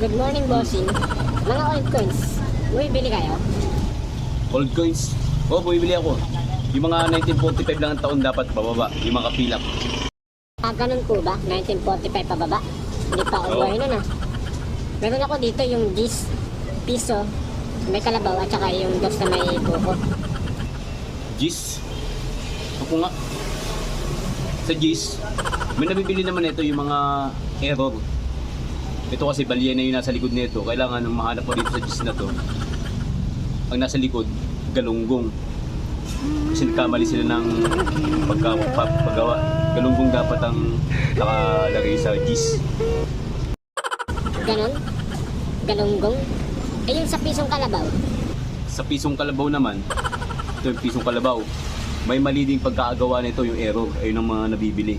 Good morning, bossing. Mga old coins, bumibili kayo? Old coins? Oo, bumibili ako. Yung mga 1945 lang ang taon dapat pababa, yung mga kapilak. Ganun po ba? 1945 pababa? Hindi pa ako buhay nun ah. Meron ako dito yung 10 piso, may kalabaw at saka yung dos na may buko. Gis? Ako nga. Sa Gis, may nabibili naman ito yung mga error. Ito kasi balye na yung nasa likod nito. Kailangan mahanap mo dito sa Gis na to. Ang nasa likod, galunggong. Kasi nagkamali sila ng paggawa. Galunggong dapat ang nakalagay sa Gis. Ganon? Galunggong? Eh yung sa pisong kalabaw? Sa pisong kalabaw naman, ito yung pisong kalabaw. May mali ding pagkakagawa nito yung error. Ayun ang mga nabibili.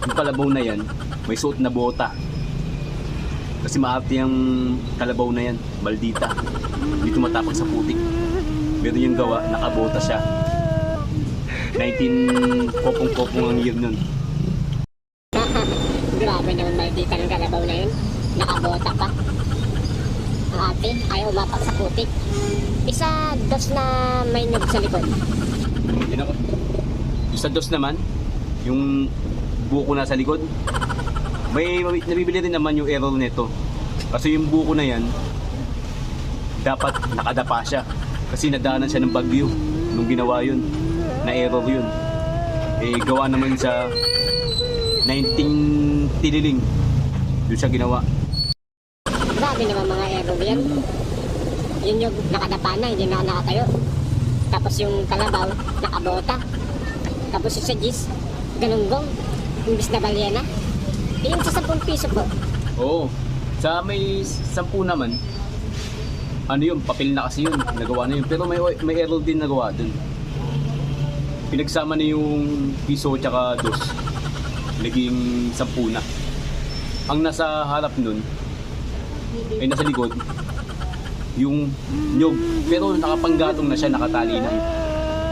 Yung kalabaw na yan, may suot na bota. Kasi maarte yung kalabaw na yan, maldita. Hindi tumatapak sa putik. Meron yung gawa, nakabota siya. 19 kopong-kopong ang year nun. Grabe naman maldita ng kalabaw na yun. Nakabota pa. Ang ate, ayaw umapak sa putik. Isa dos na may nyug sa likod. Yung sa dos naman, yung buko na sa likod, may nabibili rin naman yung error nito. Kasi yung buko na yan, dapat nakadapa siya. Kasi nadaanan siya ng bagyo nung ginawa yun. Na error yun. Eh, gawa naman sa 19 tililing. Doon siya ginawa. Grabe naman mga error yan. Yun yung nakadapa na, hindi na nakatayo. Tapos yung kalabaw, nakabota. Tapos yung sa Gis, galunggong. Imbis na balyena. Yung sa 10 piso po. Oo. Sa may 10 naman, ano yun, papel na kasi yun, nagawa na yun. Pero may error din nagawa dun. Pinagsama na yung piso tsaka dos. Naging 10 na. Ang nasa harap nun, ay nasa likod, yung nyog. Pero nakapanggatong na siya, nakatali na.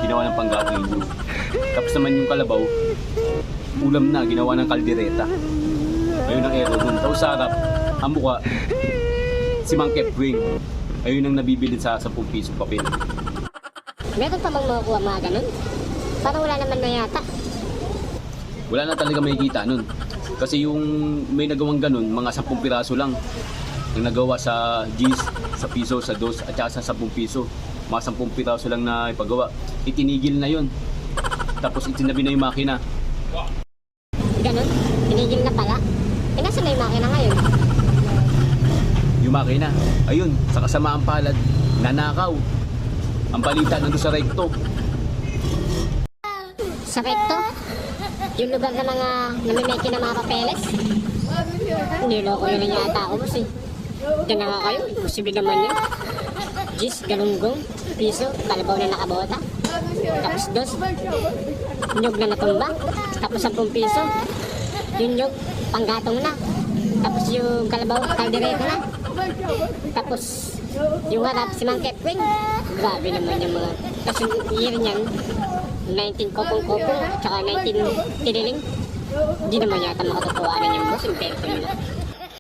Ginawa ng panggatong yung nyog. Tapos naman yung kalabaw, ulam na, ginawa ng kaldereta. Ayun ang error dun. Tapos sa harap, ang mukha, si Mang Kepwing. Ayun ang nabibili sa 10 piso papel. Meron pa bang makukuha mga ganun? Parang wala naman na yata. Wala na talaga makikita nun. Kasi yung may nagawang ganun, mga 10 piraso lang. Ang nagawa sa Gis, sa piso, sa dos, at saka sa 10 piso. Mga 10 piraso lang na ipagawa. Itinigil na yun. Tapos itinabi na yung makina. Ganun? Tinigil na pala? Eh nasa na yung makina ngayon? Yung makina, ayun, sa kasamaang palad, nanakaw. Ang balita nandun sa recto. Sa recto? Yung lugar na mga namimeki ng mga papeles? Niloko yun na yata ako boss eh. Diyan na nga kayo, posible naman yun. Gis, galunggong, piso, kalabaw na nakabota. Tapos dos, nyug na natumba. Tapos 10 piso, yung nyug, panggatong na. Tapos yung kalabaw, kaldereta na. Tapos yung harap, si Mang Kepwing. Grabe naman yung mga... Tapos yung year niyan, 19 kopong-kopong, tsaka 19 tililing. Hindi naman yata makatotohanan yung boss, yung pera ko yun.